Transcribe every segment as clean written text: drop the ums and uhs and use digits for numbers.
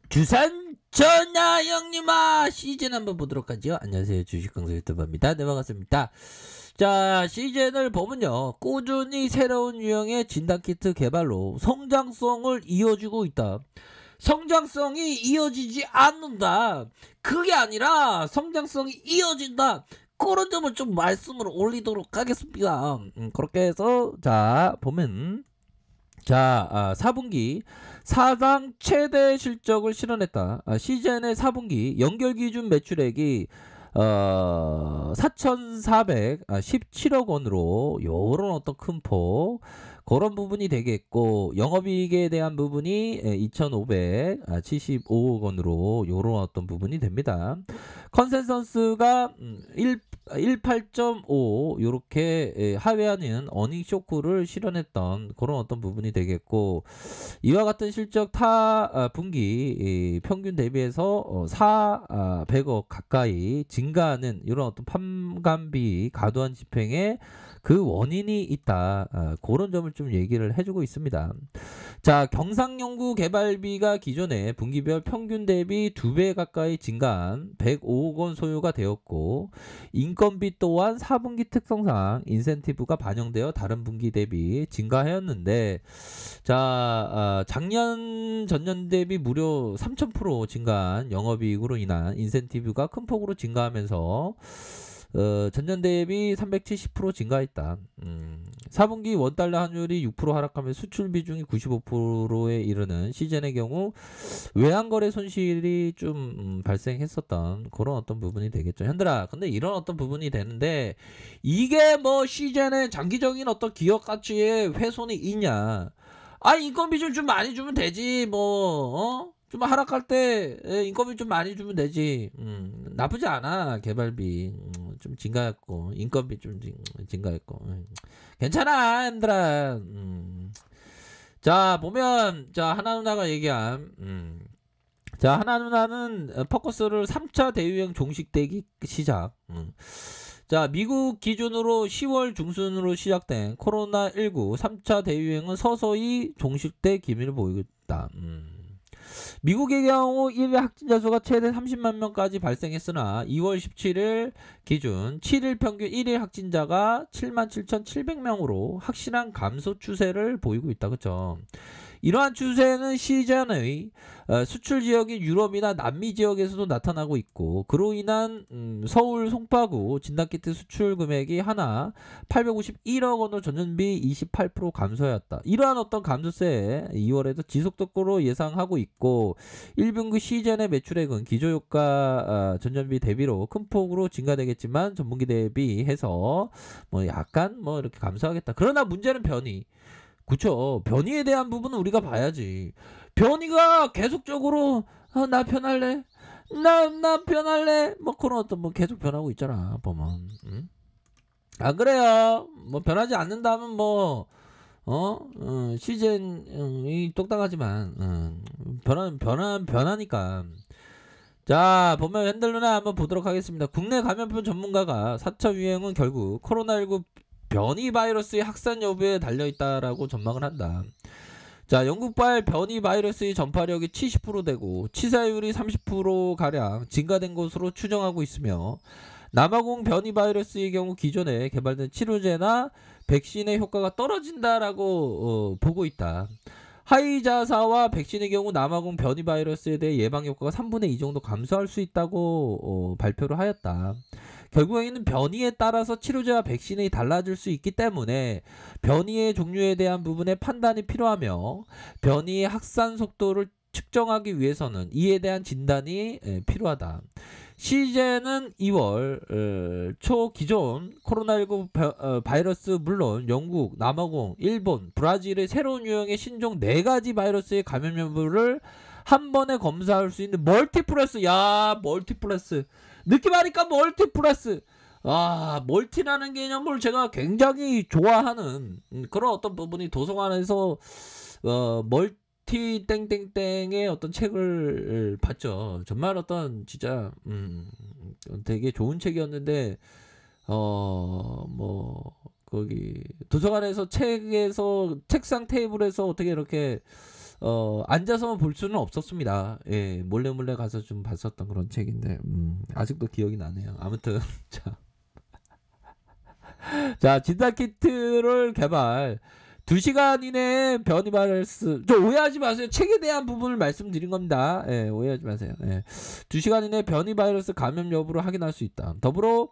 주산 전야 형님아 시즌 한번 보도록 하죠. 안녕하세요, 주식강사 유튜버입니다. 네, 반갑습니다. 자, 시즌을 보면요, 꾸준히 새로운 유형의 진단키트 개발로 성장성을 이어주고 있다. 성장성이 이어지지 않는다, 그게 아니라 성장성이 이어진다, 그런 점을 좀 말씀을 올리도록 하겠습니다. 그렇게 해서 자 보면, 자, 4분기 사상 최대 실적을 실현했다. 시즌의 4분기 연결 기준 매출액이 4,417억 원으로 요런 어떤 큰 폭, 그런 부분이 되겠고, 영업이익에 대한 부분이 2,575억 원으로 요런 어떤 부분이 됩니다. 컨센서스가 18.5 요렇게 하회하는 어닝 쇼크를 실현했던 그런 어떤 부분이 되겠고, 이와 같은 실적 타 분기 평균 대비해서 400억 가까이 증가하는 이런 어떤 판관비 과도한 집행에 그 원인이 있다, 그런 점을 좀 얘기를 해주고 있습니다. 자, 경상연구 개발비가 기존에 분기별 평균 대비 2배 가까이 증가한 105억 원 소요가 되었고, 인건비 또한 4분기 특성상 인센티브가 반영되어 다른 분기 대비 증가하였는데, 자, 작년 전년 대비 무려 3000% 증가한 영업이익으로 인한 인센티브가 큰 폭으로 증가하면서 전년 대비 370% 증가했다. 4분기 원달러 환율이 6% 하락하며 수출 비중이 95%에 이르는 시즌의 경우 외환거래 손실이 좀 발생했었던 그런 어떤 부분이 되겠죠. 현들아, 근데 이런 어떤 부분이 되는데, 이게 뭐 시즌의 장기적인 어떤 기업 가치의 훼손이 있냐? 인건비 좀 많이 주면 되지 뭐. 좀 하락할 때 인건비 좀 많이 주면 되지. 나쁘지 않아, 개발비. 좀 증가했고, 인건비 좀 증가했고. 괜찮아, 얘들아. 자, 보면, 자, 하나 누나가 얘기한, 자, 하나 누나는 포커스를 3차 대유행 종식되기 시작. 자, 미국 기준으로 10월 중순으로 시작된 코로나19 3차 대유행은 서서히 종식될 기미를 보이고 있다. 미국의 경우 1일 확진자 수가 최대 30만 명까지 발생했으나 2월 17일 기준 7일 평균 1일 확진자가 77,700명으로 확실한 감소 추세를 보이고 있다. 그쵸? 이러한 추세는 시즌의 수출 지역인 유럽이나 남미 지역에서도 나타나고 있고, 그로 인한 서울 송파구 진단키트 수출 금액이 하나 851억 원으로 전년비 28% 감소하였다. 이러한 어떤 감소세에 2월에도 지속적으로 예상하고 있고, 1분기 시즌의 매출액은 기조효과 전년비 대비로 큰 폭으로 증가되겠지만 전분기 대비해서 뭐 약간 뭐 이렇게 감소하겠다. 그러나 문제는 변이. 그쵸. 변이에 대한 부분은 우리가 봐야지. 변이가 계속적으로 나 변할래, 나 변할래, 뭐 그런 어떤 뭐 계속 변하고 있잖아, 보면. 안 그래요? 뭐 변하지 않는다면 뭐 시즌이 똑딱하지만 변하니까. 자, 보면 핸들 누나 한번 보도록 하겠습니다. 국내 감염병 전문가가 4차 유행은 결국 코로나19 변이 바이러스의 확산 여부에 달려있다라고 전망을 한다. 자, 영국발 변이 바이러스의 전파력이 70% 되고 치사율이 30%가량 증가된 것으로 추정하고 있으며, 남아공 변이 바이러스의 경우 기존에 개발된 치료제나 백신의 효과가 떨어진다라고 보고 있다. 화이자사와 백신의 경우 남아공 변이 바이러스에 대해 예방 효과가 3분의 2 정도 감소할 수 있다고 발표를 하였다. 결국에는 변이에 따라서 치료제와 백신이 달라질 수 있기 때문에 변이의 종류에 대한 부분에 판단이 필요하며, 변이의 확산 속도를 측정하기 위해서는 이에 대한 진단이 필요하다. 시제는 2월 초 기존 코로나19 바이러스 물론 영국, 남아공, 일본, 브라질의 새로운 유형의 신종 4가지 바이러스의 감염 여부를 한 번에 검사할 수 있는 멀티플러스. 야, 멀티플러스 느낌하니까 멀티플러스. 멀티라는 개념을 제가 굉장히 좋아하는 그런 어떤 부분이 도서관에서 멀티 땡땡땡의 어떤 책을 봤죠. 정말 어떤 진짜 되게 좋은 책이었는데, 뭐 거기 도서관에서 책에서 책상 테이블에서 어떻게 이렇게 앉아서만 볼 수는 없었습니다. 예, 몰래 몰래 가서 좀 봤었던 그런 책인데, 아직도 기억이 나네요. 아무튼, 자, 진단 키트를 개발. 2시간 이내에 변이 바이러스, 저 오해하지 마세요. 책에 대한 부분을 말씀드린 겁니다. 예, 오해하지 마세요. 예. 2시간 이내에 변이 바이러스 감염 여부를 확인할 수 있다. 더불어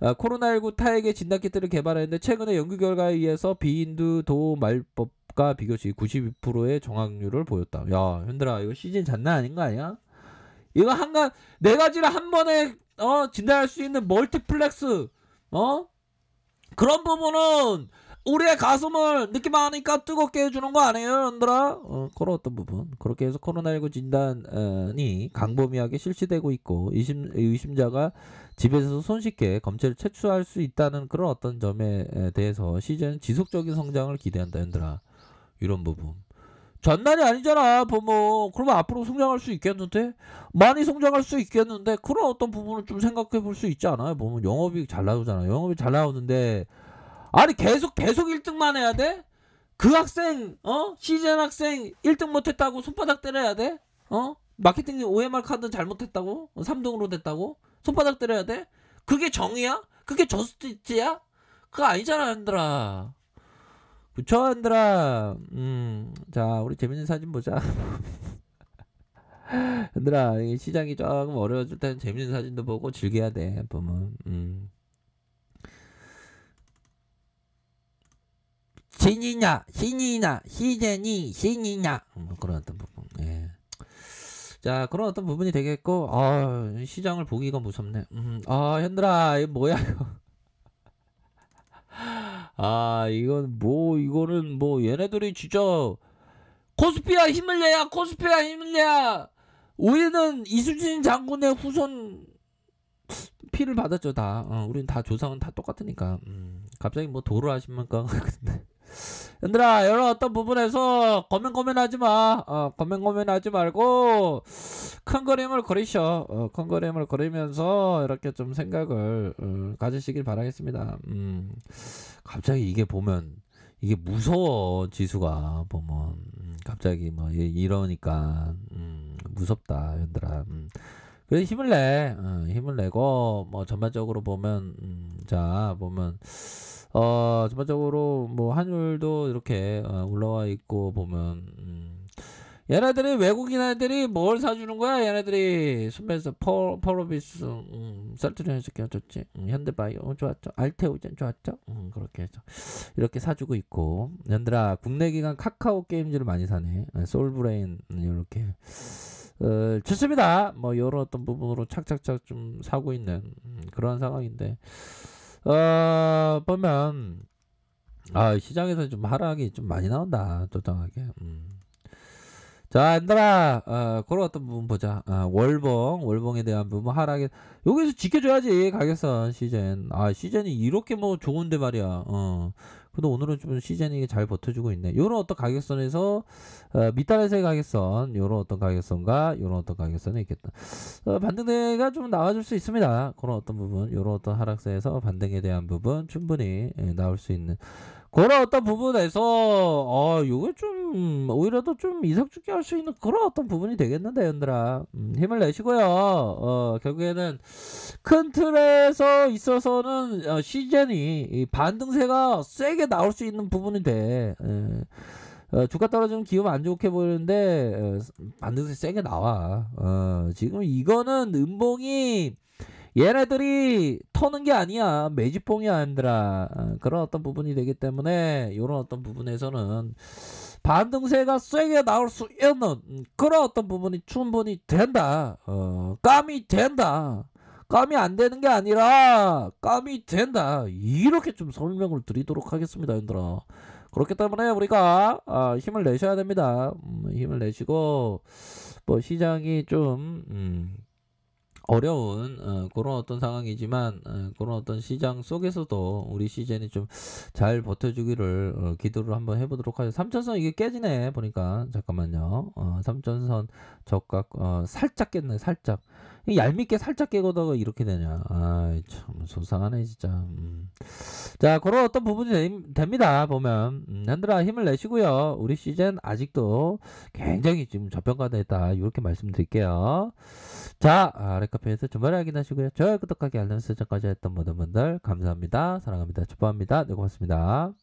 코로나19 타액의 진단키트를 개발했는데 최근의 연구 결과에 의해서 비인두 도 말법과 비교 시 92%의 정확률을 보였다. 야, 현들아, 이거 시즌 장난 아닌 거 아니야? 이거 네 가지를 한 번에 진단할 수 있는 멀티플렉스 그런 부분은 우리의 가슴을 느낌하니까 뜨겁게 해주는 거 아니에요, 현들아? 그런 어떤 부분. 그렇게 해서 코로나19 진단이 광범위하게 실시되고 있고 의심자가 집에서 손쉽게 검체를 채취할 수 있다는 그런 어떤 점에 대해서 시즌 지속적인 성장을 기대한다, 현들아. 이런 부분. 장난이 아니잖아, 보면. 그러면 앞으로 성장할 수 있겠는데? 많이 성장할 수 있겠는데? 그런 어떤 부분을 좀 생각해 볼 수 있지 않아요? 보면 영업이 잘 나오잖아. 영업이 잘 나오는데, 아니, 계속 1등만 해야 돼? 그 학생, 시즌 학생 1등 못했다고 손바닥 때려야 돼? 마케팅 OMR 카드 잘못했다고? 3등으로 됐다고? 손바닥 때려야 돼? 그게 정의야? 그게 저스티스야? 그거 아니잖아, 현들아. 그쵸, 현들아? 자, 우리 재밌는 사진 보자. 현들아, 시장이 조금 어려워질 때는 재밌는 사진도 보고 즐겨야 돼, 보면. 신이냐, 시즌이 신이냐, 그런 어떤 부분. 예. 자, 그런 어떤 부분이 되겠고, 시장을 보기가 무섭네. 현들아, 이거 뭐야, 이거. 이거는 얘네들이 진짜, 코스피야 힘을 내야, 코스피야 힘을 내야. 우리는 이수진 장군의 후손 피를 받았죠, 다. 우린 다 조상은 다 똑같으니까. 갑자기 도를 하십니까? 얘들아, 이런 어떤 부분에서 고민 하지 마. 고민 하지 말고 큰 그림을 그리셔. 큰 그림을 그리면서 이렇게 좀 생각을 가지시길 바라겠습니다. 갑자기 이게 보면 이게 무서워, 지수가 보면. 갑자기 이러니까 무섭다, 얘들아. 그래서 힘을 내. 힘을 내고 전반적으로 보면 자, 보면 전반적으로 환율도 이렇게 올라와 있고 보면 얘네들이 외국인 애들이 뭘 사주는 거야? 얘네들이 순면서 펄로비스 셀트리온 해적기 좋지. 현대바이오 좋았죠. 알테오젠 좋았죠. 그렇게 해서 이렇게 사주고 있고, 얘들아 국내 기관 카카오 게임즈를 많이 사네. 소울브레인 이렇게 좋습니다. 요런 어떤 부분으로 착착착 좀 사고 있는 그런 상황인데, 보면 시장에서 좀 하락이 좀 많이 나온다, 조장하게. 자, 얘들아, 그런 어떤 부분 보자. 월봉에 대한 부분 하락에 여기서 지켜줘야지, 가격선 시즌. 시즌이 이렇게 좋은데 말이야. 근데 오늘은 좀 시즌이 잘 버텨주고 있네. 요런 어떤 가격선에서 밑단에서의 가격선, 요런 어떤 가격선과 요런 어떤 가격선이 있겠다. 반등대가 좀 나와줄 수 있습니다. 그런 어떤 부분, 요런 어떤 하락세에서 반등에 대한 부분 충분히 나올 수 있는 그런 어떤 부분에서 요게 좀 오히려 더 좀 이석 죽게 할 수 있는 그런 어떤 부분이 되겠는데, 얘들아. 힘을 내시고요. 결국에는 큰 틀에서 있어서는 시즌이 이 반등세가 세게 나올 수 있는 부분이 돼. 주가 떨어지면 기분 안 좋게 보이는데 반등세 세게 나와. 지금 이거는 음봉이 얘네들이 터는 게 아니야. 매집봉이 아니라 그런 어떤 부분이 되기 때문에 이런 어떤 부분에서는 반등세가 세게 나올 수 있는 그런 어떤 부분이 충분히 된다. 감이 된다. 감이 안 되는 게 아니라 감이 된다. 이렇게 좀 설명을 드리도록 하겠습니다, 얘들아. 그렇기 때문에 우리가 힘을 내셔야 됩니다. 힘을 내시고 시장이 좀 어려운 그런 어떤 상황이지만 그런 어떤 시장 속에서도 우리 시즌이 좀 잘 버텨주기를 기도를 한번 해보도록 하죠. 3천선 이게 깨지네 보니까. 잠깐만요. 3천선 저가 살짝 깼네, 살짝. 얄밉게 살짝 깨고다가 이렇게 되냐. 아, 참 속상하네 진짜. 자, 그런 어떤 부분이 됩니다. 보면 핸들아 힘을 내시고요. 우리 시즌 아직도 굉장히 지금 저평가됐다. 이렇게 말씀드릴게요. 자, 렉카페에서 주말에 확인하시고요. 좋아요, 구독하기, 알람 설정까지 했던 모든 분들 감사합니다. 사랑합니다. 축복합니다. 네, 고맙습니다.